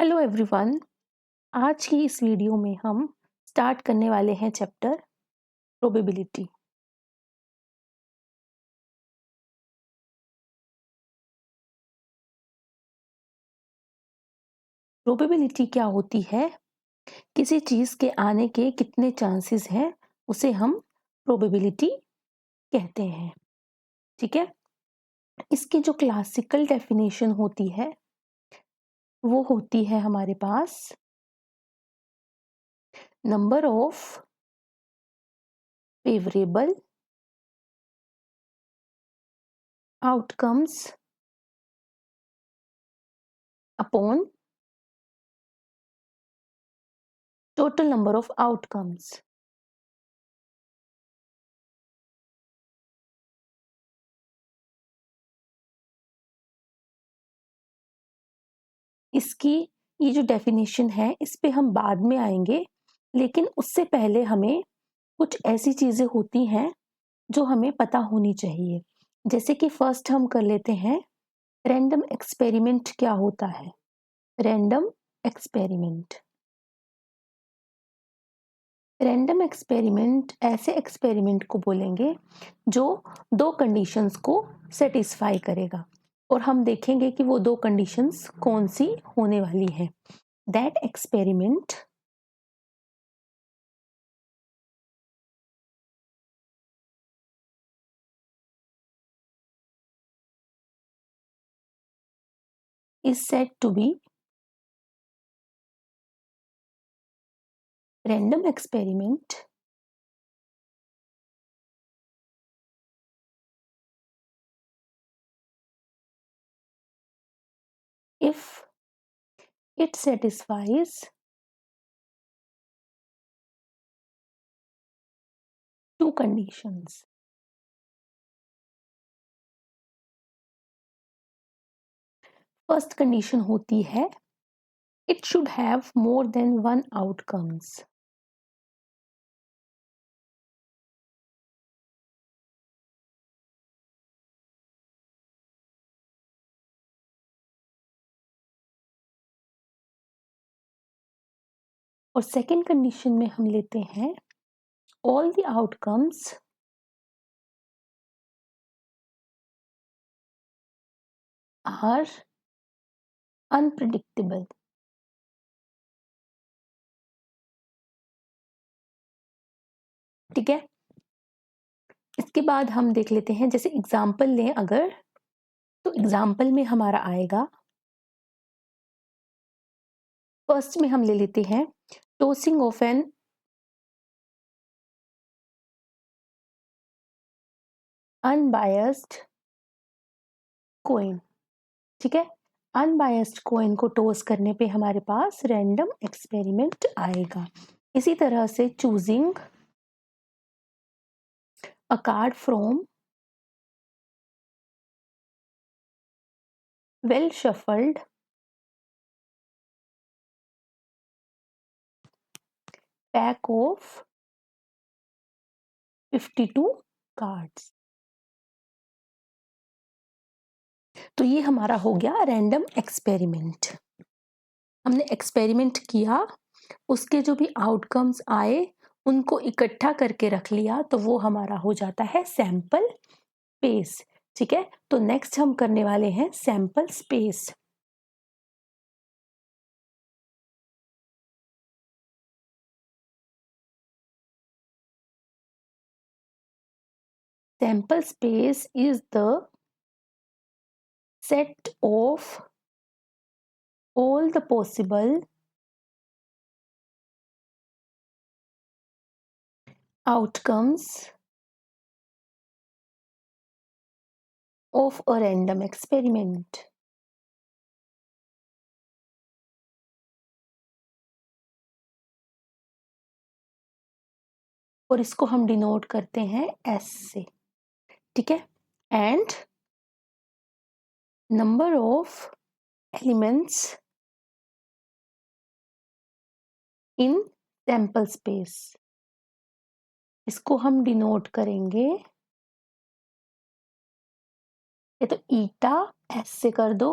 Hello everyone. आज की इस वीडियो में हम स्टार्ट करने वाले हैं चैप्टर प्रोबेबिलिटी। प्रोबेबिलिटी क्या होती है? किसी चीज़ के आने के कितने चांसेस हैं, उसे हम प्रोबेबिलिटी कहते हैं। ठीक है। इसकी जो क्लासिकल डेफिनेशन होती है वो होती है हमारे पास number of favourable outcomes upon total number of outcomes. इसकी ये जो डेफिनेशन है इस पे हम बाद में आएंगे, लेकिन उससे पहले हमें कुछ ऐसी चीज़ें होती हैं जो हमें पता होनी चाहिए। जैसे कि फर्स्ट हम कर लेते हैं रैंडम एक्सपेरिमेंट क्या होता है। रैंडम एक्सपेरिमेंट रैंडम एक्सपेरिमेंट ऐसे एक्सपेरिमेंट को बोलेंगे जो दो कंडीशंस को सेटिस्फाई करेगा, और हम देखेंगे कि वो दो कंडीशंस कौन सी होने वाली हैं। That experiment is said to be random experiment if it satisfies two conditions. First condition होती है it should have more than one outcomes. और सेकेंड कंडीशन में हम लेते हैं all the outcomes are unpredictable. ठीक है। इसके बाद हम देख लेते हैं, जैसे एग्जाम्पल लें अगर, तो एग्जाम्पल में हमारा आएगा, फर्स्ट में हम ले लेते हैं tossing of an unbiased coin. ठीक है। अनबायस्ड कोइन को टॉस करने पे हमारे पास रैंडम एक्सपेरिमेंट आएगा। इसी तरह से choosing a card from well shuffled pack of 52 cards. तो ये हमारा हो गया रैंडम एक्सपेरिमेंट। हमने एक्सपेरिमेंट किया, उसके जो भी आउटकम्स आए उनको इकट्ठा करके रख लिया, तो वो हमारा हो जाता है सैंपल स्पेस। ठीक है। तो नेक्स्ट हम करने वाले हैं sample space. Sample space is the set of all the possible outcomes of a random experiment. और इसको हम डिनोट करते हैं S से। ठीक है। And number of elements in sample space, इसको हम डिनोट करेंगे, या तो ईटा S से कर दो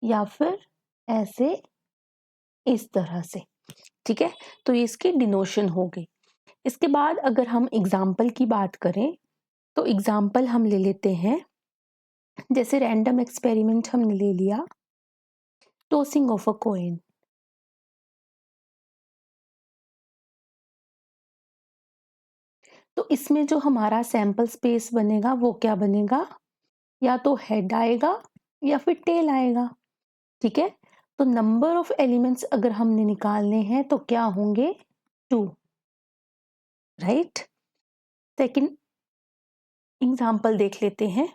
या फिर ऐसे इस तरह से, ठीक है। तो ये इसकी डिनोशन हो गई। इसके बाद अगर हम एग्जाम्पल की बात करें तो एग्जाम्पल हम ले लेते हैं, जैसे रैंडम एक्सपेरिमेंट हमने ले लिया, टॉसिंग ऑफ अ कॉइन। तो इसमें जो हमारा सैंपल स्पेस बनेगा वो क्या बनेगा, या तो हेड आएगा या फिर टेल आएगा, ठीक है। तो नंबर ऑफ एलिमेंट्स अगर हमने निकालने हैं तो क्या होंगे, 2, राइट। सेकंड एग्जाम्पल देख लेते हैं।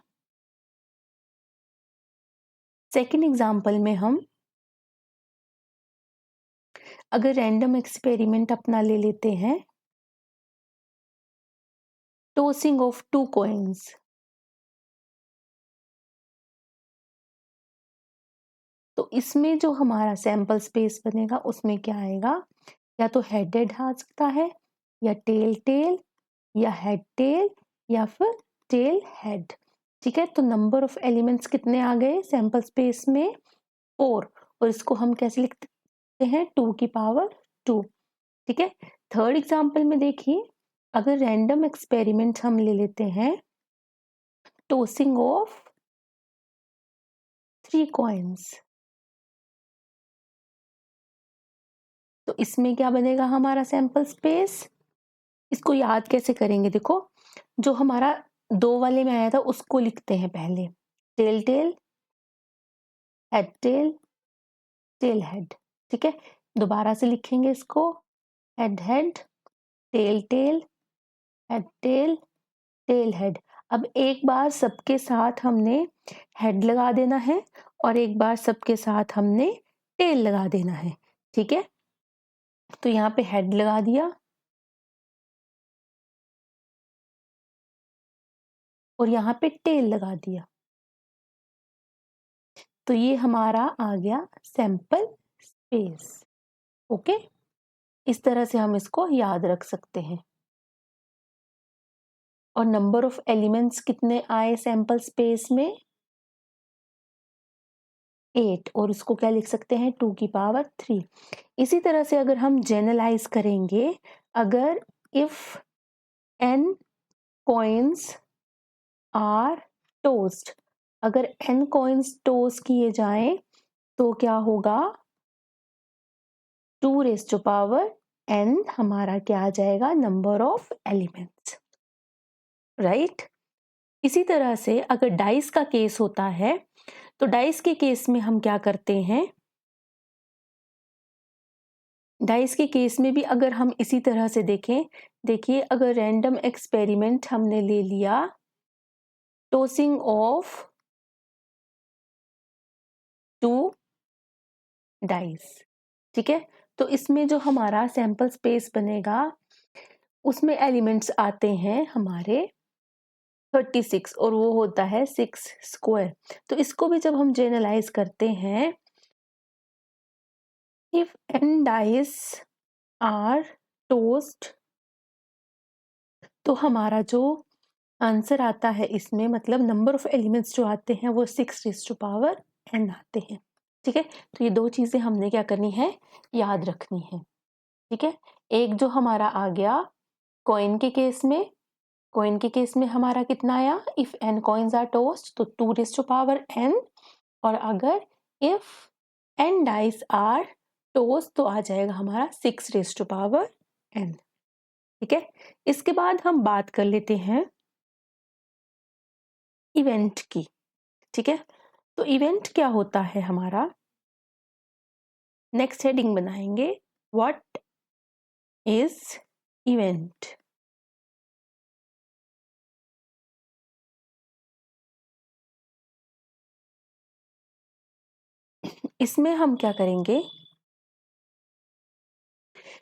सेकंड एग्जाम्पल में हम अगर रैंडम एक्सपेरिमेंट अपना ले लेते हैं, टॉसिंग ऑफ 2 कॉइन्स। तो इसमें जो हमारा सैंपल स्पेस बनेगा उसमें क्या आएगा, या तो हेड हेड आ सकता है, या टेल टेल, या हेड टेल, या फिर टेल हेड, ठीक है। तो नंबर ऑफ एलिमेंट्स कितने आ गए सैंपल स्पेस में, 4, और इसको हम कैसे लिखते हैं, 2 की पावर 2, ठीक है। थर्ड एग्जाम्पल में देखिए, अगर रैंडम एक्सपेरिमेंट हम ले लेते हैं, टॉसिंग ऑफ 3 कॉइन्स। तो इसमें क्या बनेगा हमारा सैंपल स्पेस, इसको याद कैसे करेंगे, देखो जो हमारा 2 वाले में आया था उसको लिखते हैं पहले, tail tail, head tail, tail head, ठीक है। दोबारा से लिखेंगे इसको, head head, tail tail, head tail, tail head. अब एक बार सबके साथ हमने हेड लगा देना है और एक बार सबके साथ हमने टेल लगा देना है, ठीक है। तो यहाँ पे हेड लगा दिया और यहाँ पे टेल लगा दिया, तो ये हमारा आ गया सैंपल स्पेस, ओके। इस तरह से हम इसको याद रख सकते हैं। और नंबर ऑफ एलिमेंट्स कितने आए सैंपल स्पेस में, 8, और इसको क्या लिख सकते हैं, 2 की पावर 3। इसी तरह से अगर हम जनरलाइज करेंगे, अगर if n coins are tossed, अगर n कॉइन्स टोस्ट किए जाएं तो क्या होगा, 2 रेज़ टू पावर n हमारा क्या आ जाएगा, नंबर ऑफ एलिमेंट्स, राइट। इसी तरह से अगर डाइस का केस होता है तो डाइस के केस में हम क्या करते हैं, डाइस के केस में भी अगर हम इसी तरह से देखें, देखिए अगर रैंडम एक्सपेरिमेंट हमने ले लिया, टॉसिंग ऑफ 2 डाइस, ठीक है। तो इसमें जो हमारा सैंपल स्पेस बनेगा उसमें एलिमेंट्स आते हैं हमारे 36 और वो होता है 6 स्क्वायर। तो इसको भी जब हम जनरलाइज करते हैं, if n dice are tossed, तो हमारा जो आंसर आता है इसमें, मतलब नंबर ऑफ एलिमेंट्स जो आते हैं वो 6 रेज़ टू पावर n आते हैं, ठीक है। तो ये 2 चीजें हमने क्या करनी है, याद रखनी है, ठीक है। एक जो हमारा आ गया कॉइन के केस में, कॉइन के केस में हमारा कितना आया, if n coins are tossed तो 2 रेज़ टू पावर n, और अगर if n dice are tossed तो आ जाएगा हमारा 6 रेज़ टू पावर n, ठीक है। इसके बाद हम बात कर लेते हैं इवेंट की, ठीक है। तो इवेंट क्या होता है हमारा, नेक्स्ट हेडिंग बनाएंगे, व्हाट इज इवेंट। इसमें हम क्या करेंगे,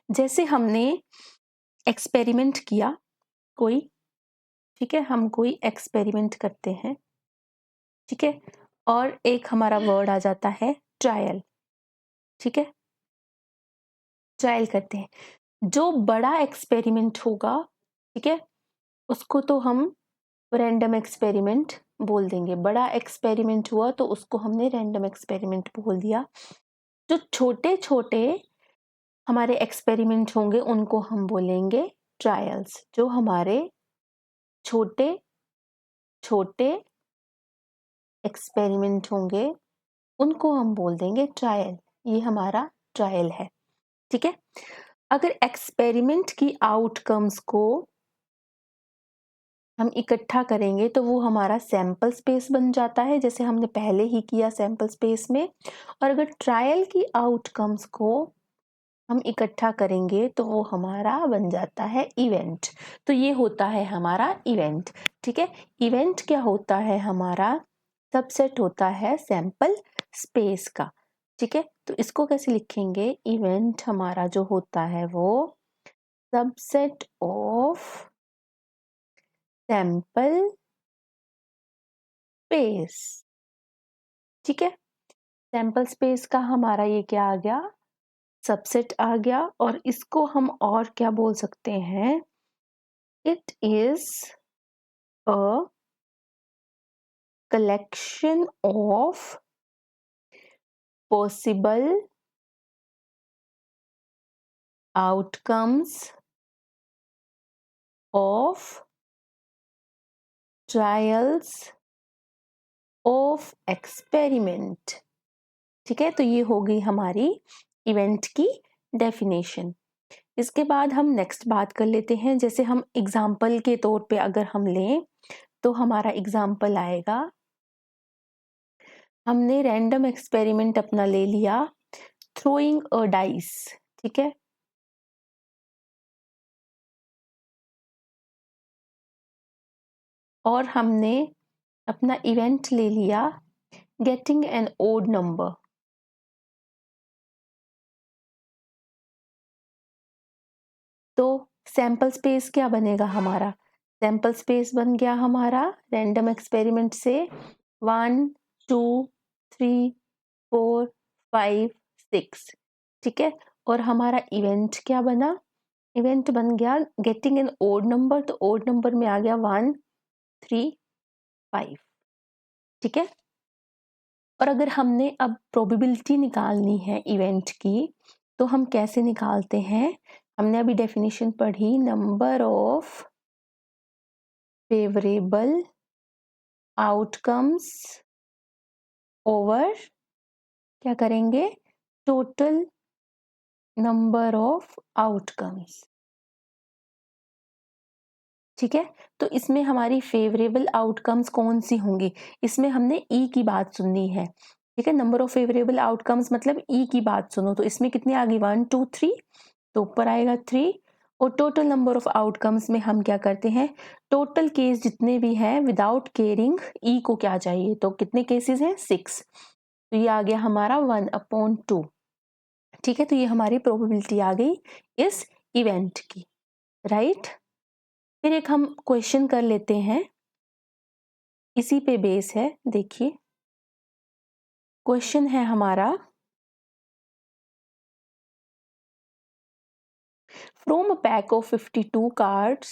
जैसे हमने एक्सपेरिमेंट किया कोई, ठीक है, हम कोई एक्सपेरिमेंट करते हैं, ठीक है, और एक हमारा वर्ड आ जाता है ट्रायल, ठीक है, ट्रायल करते हैं। जो बड़ा एक्सपेरिमेंट होगा, ठीक है, उसको तो हम रैंडम एक्सपेरिमेंट बोल देंगे, बड़ा एक्सपेरिमेंट हुआ तो उसको हमने रैंडम एक्सपेरिमेंट बोल दिया। जो छोटे छोटे हमारे एक्सपेरिमेंट होंगे उनको हम बोलेंगे ट्रायल्स। जो हमारे छोटे छोटे एक्सपेरिमेंट होंगे उनको हम बोल देंगे ट्रायल। ये हमारा ट्रायल है, ठीक है। अगर एक्सपेरिमेंट की आउटकम्स को हम इकट्ठा करेंगे तो वो हमारा सैंपल स्पेस बन जाता है, जैसे हमने पहले ही किया सैंपल स्पेस में। और अगर ट्रायल की आउटकम्स को हम इकट्ठा करेंगे तो वो हमारा बन जाता है इवेंट। तो ये होता है हमारा इवेंट, ठीक है। इवेंट क्या होता है? हमारा सबसेट होता है सैंपल स्पेस का, ठीक है। तो इसको कैसे लिखेंगे? इवेंट हमारा जो होता है वो सबसेट ऑफ सैंपल स्पेस, ठीक है। सैंपल स्पेस का हमारा ये क्या आ गया? सबसेट आ गया। और इसको हम और क्या बोल सकते हैं? It is a collection of possible outcomes of trials of experiment, ठीक है। तो ये हो गई हमारी इवेंट की डेफिनेशन। इसके बाद हम नेक्स्ट बात कर लेते हैं। जैसे हम एग्जाम्पल के तौर पे अगर हम लें तो हमारा एग्जाम्पल आएगा, हमने रैंडम एक्सपेरिमेंट अपना ले लिया थ्रोइंग अ डाइस, ठीक है। और हमने अपना इवेंट ले लिया गेटिंग एन ओड नंबर। तो सैंपल स्पेस क्या बनेगा हमारा? सैंपल स्पेस बन गया हमारा रैंडम एक्सपेरिमेंट से 1 2 3 4 5 6, ठीक है। और हमारा इवेंट क्या बना? इवेंट बन गया गेटिंग एन ओड नंबर। तो ओड नंबर में आ गया 1 3 5, ठीक है। और अगर हमने अब प्रोबेबिलिटी निकालनी है इवेंट की तो हम कैसे निकालते हैं? हमने अभी डेफिनेशन पढ़ी, number of favourable outcomes over क्या करेंगे? टोटल नंबर ऑफ आउटकम्स, ठीक है। तो इसमें हमारी फेवरेबल आउटकम्स कौन सी होंगी? इसमें हमने ई की बात सुननी है, ठीक है। नंबर ऑफ फेवरेबल आउटकम्स मतलब ई की बात सुनो। तो इसमें कितनी आ गई? 1 2 3, तो ऊपर आएगा 3। और टोटल नंबर ऑफ आउटकम्स में हम क्या करते हैं? टोटल केस जितने भी हैं विदाउट केयरिंग ई को क्या चाहिए, तो कितने केसेस हैं? 6। तो ये आ गया हमारा 1/2, ठीक है। तो ये हमारी प्रोबेबिलिटी आ गई इस इवेंट की, राइट। फिर एक हम क्वेश्चन कर लेते हैं, इसी पे बेस है। देखिए क्वेश्चन है हमारा, from a pack of 52 cards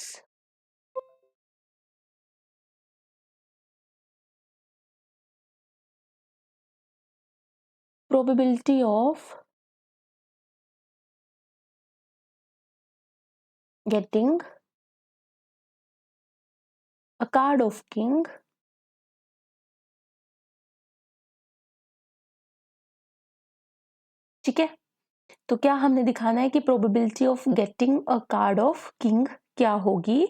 probability of getting a card of king ठीक है। तो क्या हमने दिखाना है कि probability of getting a card of king क्या होगी?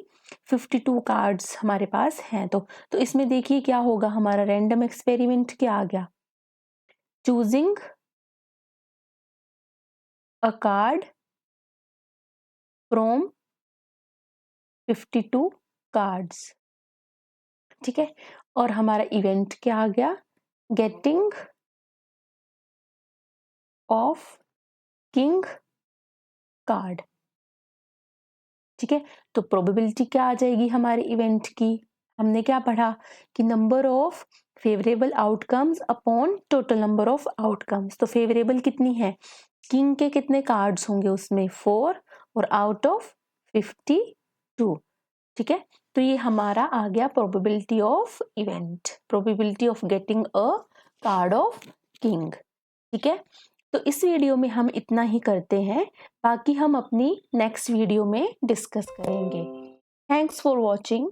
52 कार्ड्स हमारे पास हैं। तो इसमें देखिए क्या होगा हमारा रैंडम एक्सपेरिमेंट क्या आ गया? Choosing a card from 52 cards, ठीक है। और हमारा इवेंट क्या आ गया? गेटिंग ऑफ किंग कार्ड, ठीक है। तो प्रोबेबिलिटी क्या आ जाएगी हमारे इवेंट की? हमने क्या पढ़ा कि number of favourable outcomes upon total number of outcomes. तो फेवरेबल कितनी है? किंग के कितने कार्ड्स होंगे उसमें? 4, और आउट ऑफ 52, ठीक है। तो ये हमारा आ गया probability of event, probability of getting a card of king, ठीक है। तो इस वीडियो में हम इतना ही करते हैं, बाकी हम अपनी नेक्स्ट वीडियो में डिस्कस करेंगे। Thanks for watching.